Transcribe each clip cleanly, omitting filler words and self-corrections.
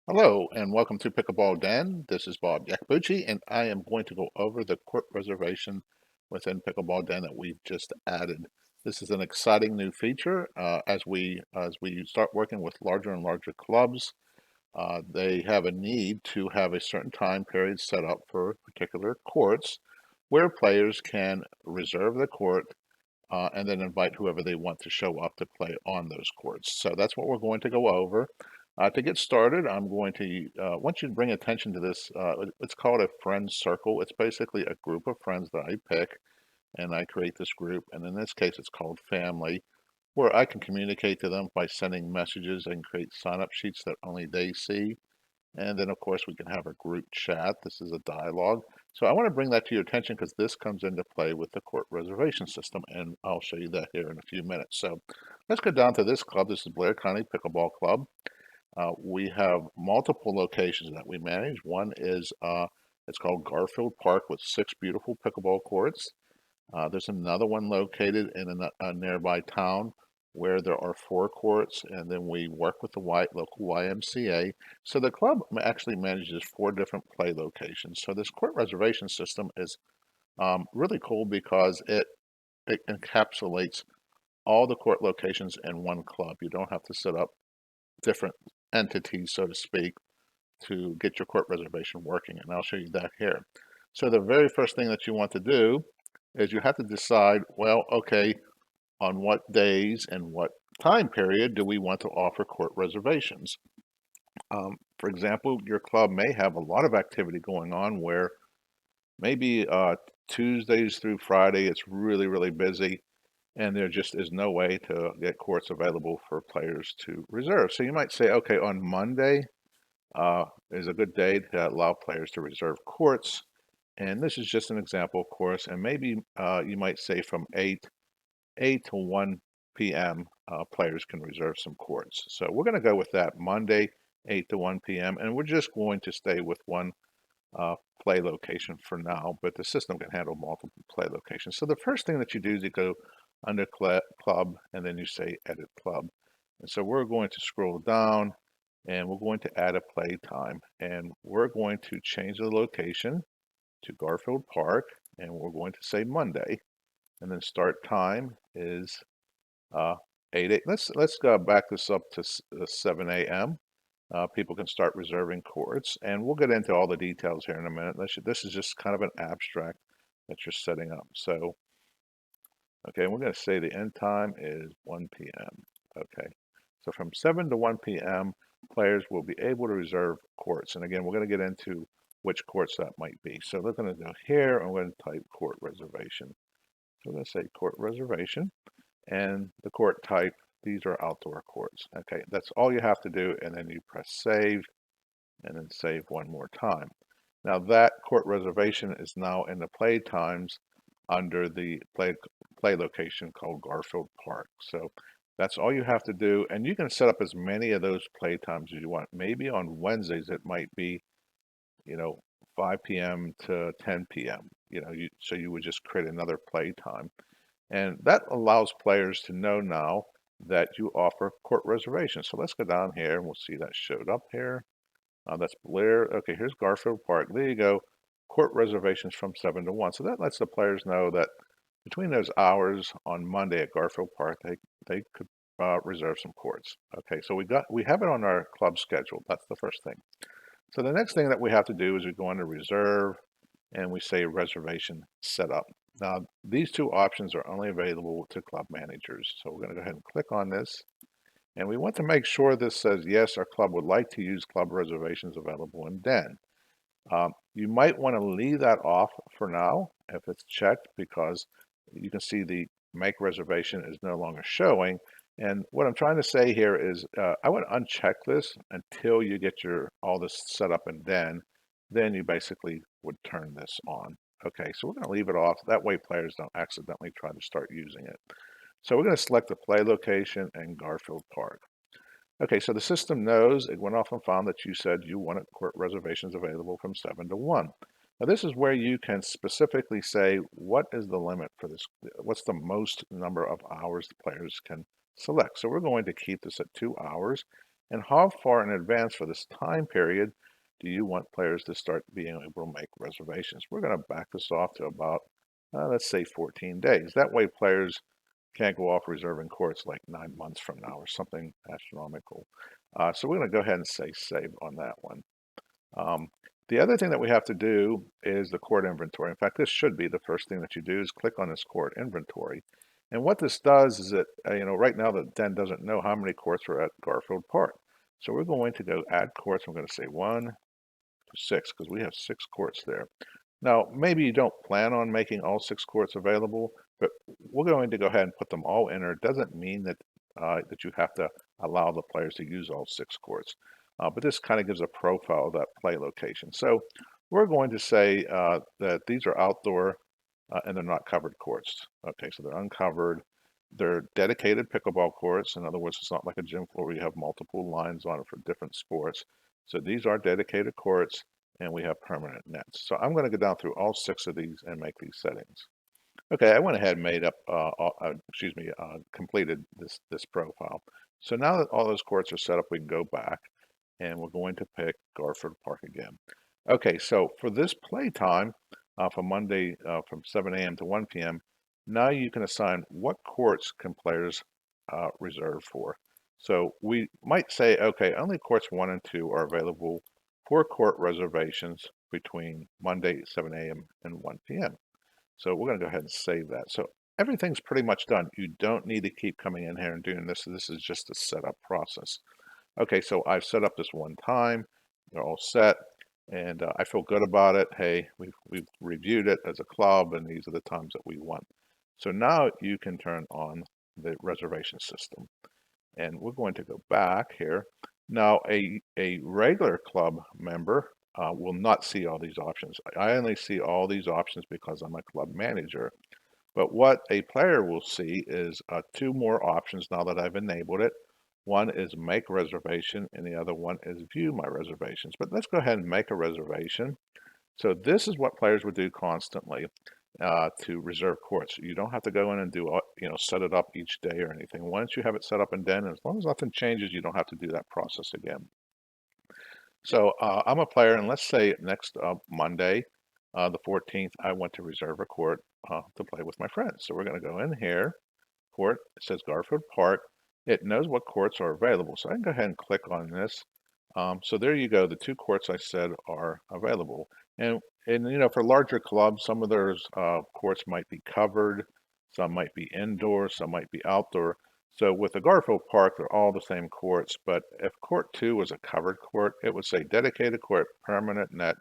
Hello and welcome to Pickleball Den. This is Bob Yakubuchi, and I am going to go over the court reservation within Pickleball Den that we've just added. This is an exciting new feature as we start working with larger and larger clubs. They have a need to have a certain time period set up for particular courts where players can reserve the court and then invite whoever they want to show up to play on those courts. So that's what we're going to go over. To get started, I'm going to want you to bring attention to this. It's called a friend circle. It's basically a group of friends that I pick and I create this group. And in this case, it's called family, where I can communicate to them by sending messages and create sign-up sheets that only they see. And then, of course, we can have a group chat. This is a dialogue. So I want to bring that to your attention because this comes into play with the court reservation system, and I'll show you that here in a few minutes. So let's go down to this club. This is Blair County Pickleball Club. We have multiple locations that we manage. One is it's called Garfield Park with 6 beautiful pickleball courts. There's another one located in a nearby town where there are 4 courts, and then we work with the local YMCA. So the club actually manages 4 different play locations. So this court reservation system is really cool because it encapsulates all the court locations in one club. You don't have to set up different entities, so to speak, to get your court reservation working, and I'll show you that here. So the very first thing that you want to do is you have to decide, well, okay, on what days and what time period do we want to offer court reservations? For example, your club may have a lot of activity going on where maybe Tuesdays through Friday it's really, really busy, and there just is no way to get courts available for players to reserve. So you might say, okay, on Monday is a good day to allow players to reserve courts. And this is just an example, of course, and maybe you might say from 8 to 1 p.m. Players can reserve some courts. So we're going to go with that Monday, 8 to 1 p.m. And we're just going to stay with one uh, play location for now, but the system can handle multiple play locations. So the first thing that you do is you go under club and then you say edit club. And so we're going to scroll down and we're going to add a play time, and we're going to change the location to Garfield Park, and we're going to say Monday, and then start time is uh, 8 let's go back this up to 7 a.m. People can start reserving courts, and we'll get into all the details here in a minute. This is just kind of an abstract that you're setting up. So, okay, we're going to say the end time is 1 p.m. Okay, so from 7 to 1 p.m., players will be able to reserve courts. And again, we're going to get into which courts that might be. So we're going to go here, and we're going to type court reservation. So we're going to say court reservation, and the court type, these are outdoor courts. Okay, that's all you have to do, and then you press save, and then save one more time. Now that court reservation is now in the play times under the play location called Garfield Park. So that's all you have to do, and you can set up as many of those play times as you want. Maybe on Wednesdays it might be, you know, 5 p.m. to 10 p.m. So you would just create another play time, and that allows players to know now that you offer court reservations. So let's go down here and we'll see that showed up here. That's Blair. Okay, here's Garfield Park. There you go. Court reservations from 7 to 1. So that lets the players know that between those hours on Monday at Garfield Park, they could reserve some courts. Okay, so we have it on our club schedule. That's the first thing. So the next thing that we have to do is we go into reserve and we say reservation setup. Now, these two options are only available to club managers. So we're going to go ahead and click on this. And we want to make sure this says, yes, our club would like to use club reservations available in Den. You might want to leave that off for now if it's checked, because you can see the make reservation is no longer showing. And what I'm trying to say here is I would uncheck this until you get all this set up in Den. Then you basically would turn this on. Okay, so we're going to leave it off. That way players don't accidentally try to start using it. So we're going to select the play location in Garfield Park. Okay, so the system knows, it went off and found that you said you wanted court reservations available from 7 to 1. Now this is where you can specifically say what is the limit for this, what's the most number of hours the players can select. So we're going to keep this at 2 hours, And how far in advance for this time period do you want players to start being able to make reservations? We're going to back this off to about, let's say 14 days. That way players can't go off reserving courts like 9 months from now or something astronomical. So we're going to go ahead and say save on that one. Um, the other thing that we have to do is the court inventory. In fact, this should be the first thing that you do is click on this court inventory. And what this does is that, right now the den doesn't know how many courts are at Garfield Park. So we're going to go add courts. I'm going to say 1 to 6 because we have 6 courts there. Now, maybe you don't plan on making all 6 courts available, but we're going to go ahead and put them all in there. It doesn't mean that that you have to allow the players to use all 6 courts. But this kind of gives a profile of that play location. So we're going to say that these are outdoor and they're not covered courts. Okay, so they're uncovered. They're dedicated pickleball courts. In other words, it's not like a gym floor where you have multiple lines on it for different sports. So these are dedicated courts and we have permanent nets. So I'm going to go down through all 6 of these and make these settings. Okay, I went ahead and made up, completed this profile. So now that all those courts are set up, we can go back and we're going to pick Garfield Park again. Okay, so for this play time for Monday from 7 a.m. to 1 p.m., now you can assign what courts can players reserve for. So we might say, okay, only courts 1 and 2 are available for court reservations between Monday 7 a.m. and 1 p.m. So we're going to go ahead and save that. So everything's pretty much done. You don't need to keep coming in here and doing this. This is just a setup process. Okay, so I've set up this one time. They're all set, and I feel good about it. Hey, we've reviewed it as a club, and these are the times that we want. So now you can turn on the reservation system, and we're going to go back here. Now, a regular club member will not see all these options. I only see all these options because I'm a club manager. But what a player will see is 2 more options now that I've enabled it. One is make reservation and the other one is view my reservations. But let's go ahead and make a reservation. So this is what players would do constantly to reserve courts. You don't have to go in and do, set it up each day or anything. Once you have it set up in Den, as long as nothing changes, you don't have to do that process again. So I'm a player, and let's say next Monday, the 14th, I want to reserve a court to play with my friends. So we're going to go in here, court, it says Garfield Park. It knows what courts are available. So I can go ahead and click on this. So there you go. The 2 courts I said are available. And for larger clubs, some of those courts might be covered, some might be indoor, some might be outdoor. So with the Garfield Park, they're all the same courts, but if court 2 was a covered court, it would say dedicated court, permanent net,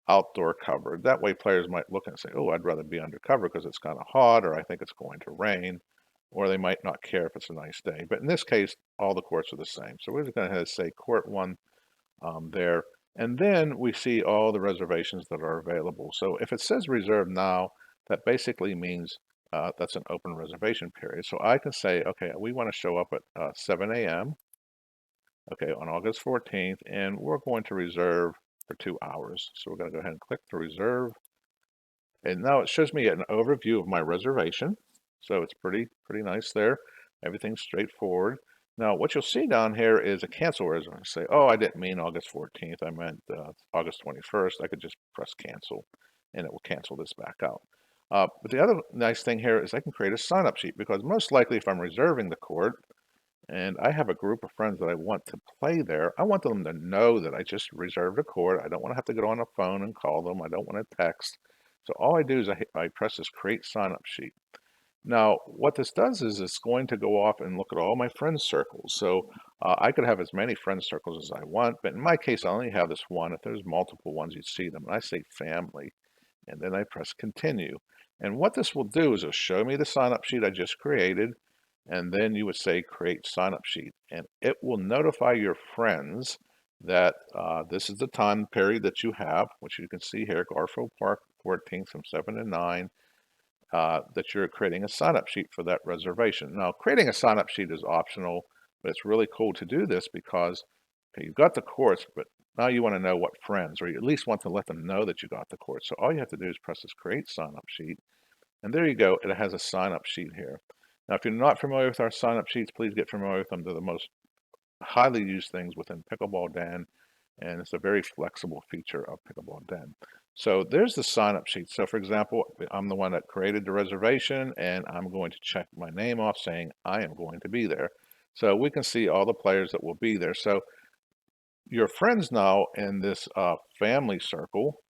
outdoor covered. That way players might look and say, oh, I'd rather be undercover because it's kind of hot, or I think it's going to rain, or they might not care if it's a nice day. But in this case, all the courts are the same. So we're just going to say court 1 there. And then we see all the reservations that are available. So if it says reserve now, that basically means that's an open reservation period. So I can say, okay, we want to show up at 7 a.m. Okay, on August 14th, and we're going to reserve for 2 hours. So we're going to go ahead and click to reserve. And now it shows me an overview of my reservation. So it's pretty nice there. Everything's straightforward. Now, what you'll see down here is a cancel reservation. Say, oh, I didn't mean August 14th. I meant August 21st. I could just press cancel, and it will cancel this back out. But the other nice thing here is I can create a sign-up sheet because most likely if I'm reserving the court and I have a group of friends that I want to play there, I want them to know that I just reserved a court. I don't want to have to get on the phone and call them. I don't want to text. So all I do is I press this create sign-up sheet. Now, what this does is it's going to go off and look at all my friends circles. So I could have as many friends circles as I want, but in my case, I only have this one. If there's multiple ones, you'd see them. And I say family, and then I press continue. And what this will do is it'll show me the sign-up sheet I just created, and then you would say create sign-up sheet. And it will notify your friends that this is the time period that you have, which you can see here, Garfield Park 14th from 7 to 9. That you're creating a sign-up sheet for that reservation. Now, creating a sign-up sheet is optional, but it's really cool to do this because okay, you've got the course, but now you want to know what friends, or you at least want to let them know that you got the course. So all you have to do is press this create sign-up sheet, and there you go. It has a sign-up sheet here. Now, if you're not familiar with our sign-up sheets, please get familiar with them. They're the most highly used things within Pickleball Den, and it's a very flexible feature of Pickleball Den. So there's the sign up sheet. So for example, I'm the one that created the reservation, and I'm going to check my name off saying I am going to be there. So we can see all the players that will be there. So your friends now in this family circle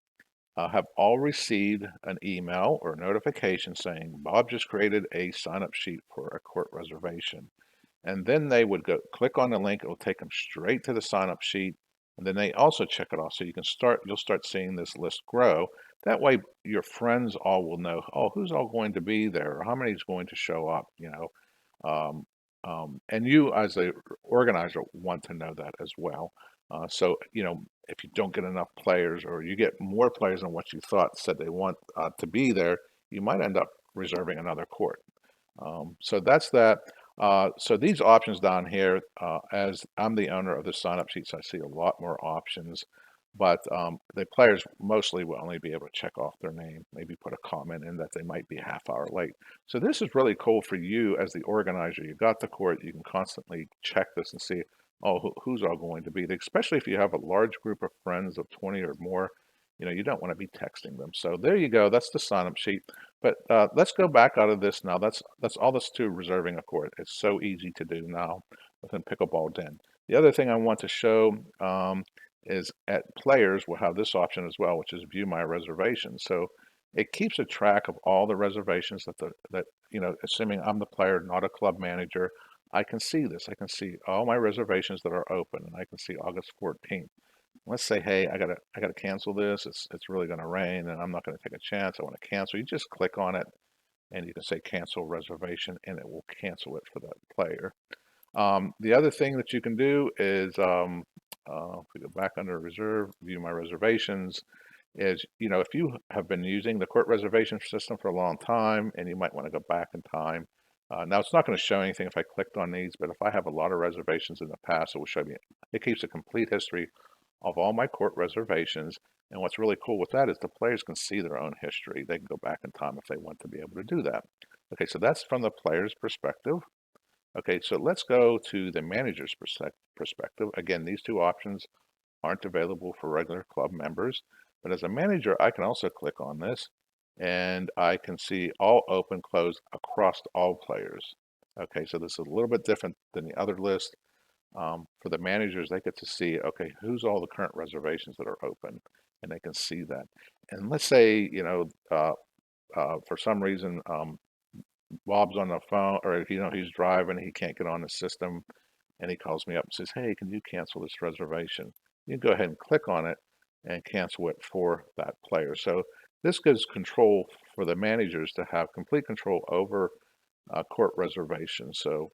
have all received an email or notification saying Bob just created a sign up sheet for a court reservation. And then they would go click on the link. It will take them straight to the sign up sheet. And then they also check it off. So you'll start seeing this list grow. That way your friends all will know, oh, who's all going to be there or how many is going to show up, Um, and you as a organizer want to know that as well. So, if you don't get enough players or you get more players than what you thought said they want to be there, you might end up reserving another court. So that's that. So these options down here, as I'm the owner of the sign up sheets, I see a lot more options, but the players mostly will only be able to check off their name, maybe put a comment in that they might be a half hour late. So this is really cool for you as the organizer. You got the court, you can constantly check this and see, oh, who's all going to be there, especially if you have a large group of friends of 20 or more. You don't want to be texting them. So there you go. That's the sign up sheet. But let's go back out of this now. That's all that's to reserving a court. It's so easy to do now within Pickleball Den. The other thing I want to show is at players will have this option as well, which is view my reservations. So it keeps a track of all the reservations assuming I'm the player, not a club manager, I can see this. I can see all my reservations that are open, and I can see August 14th. Let's say, hey, I gotta cancel this. It's really gonna rain, and I'm not gonna take a chance. I want to cancel. You just click on it, and you can say cancel reservation, and it will cancel it for that player. The other thing that you can do is, if we go back under reserve, view my reservations, is, if you have been using the court reservation system for a long time and you might want to go back in time. Now it's not going to show anything if I clicked on these, but if I have a lot of reservations in the past, it will show me, it keeps a complete history of all my court reservations. And what's really cool with that is the players can see their own history. They can go back in time if they want to be able to do that. Okay, so that's from the player's perspective. Okay, so let's go to the manager's perspective. Again, these two options aren't available for regular club members, but as a manager, I can also click on this and I can see all open, closed across all players. Okay, so this is a little bit different than the other list. For the managers, they get to see, okay, who's all the current reservations that are open, and they can see that. And let's say, for some reason, Bob's on the phone, or he's driving, he can't get on the system, and he calls me up and says, hey, can you cancel this reservation? You can go ahead and click on it and cancel it for that player. So this gives control for the managers to have complete control over court reservations. So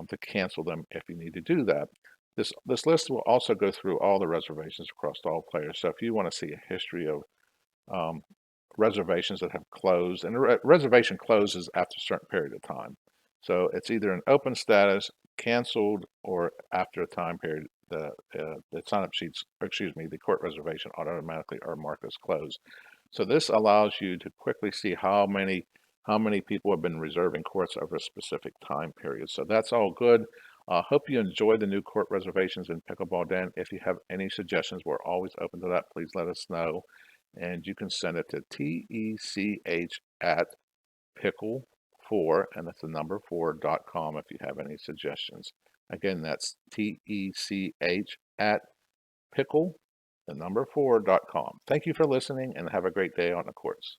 to cancel them if you need to do that. This list will also go through all the reservations across all players. So if you want to see a history of um, reservations that have closed, and a reservation closes after a certain period of time. So it's either an open status, canceled, or after a time period, the sign-up sheets, or excuse me, the court reservation automatically are marked as closed. So this allows you to quickly see how many people have been reserving courts over a specific time period. So that's all good. Hope you enjoy the new court reservations in Pickleball Den. If you have any suggestions, we're always open to that. Please let us know. And you can send it to TECH at pickle4, and that's the number 4.com if you have any suggestions. Again, that's TECH at pickle, the number 4.com. Thank you for listening and have a great day on the courts.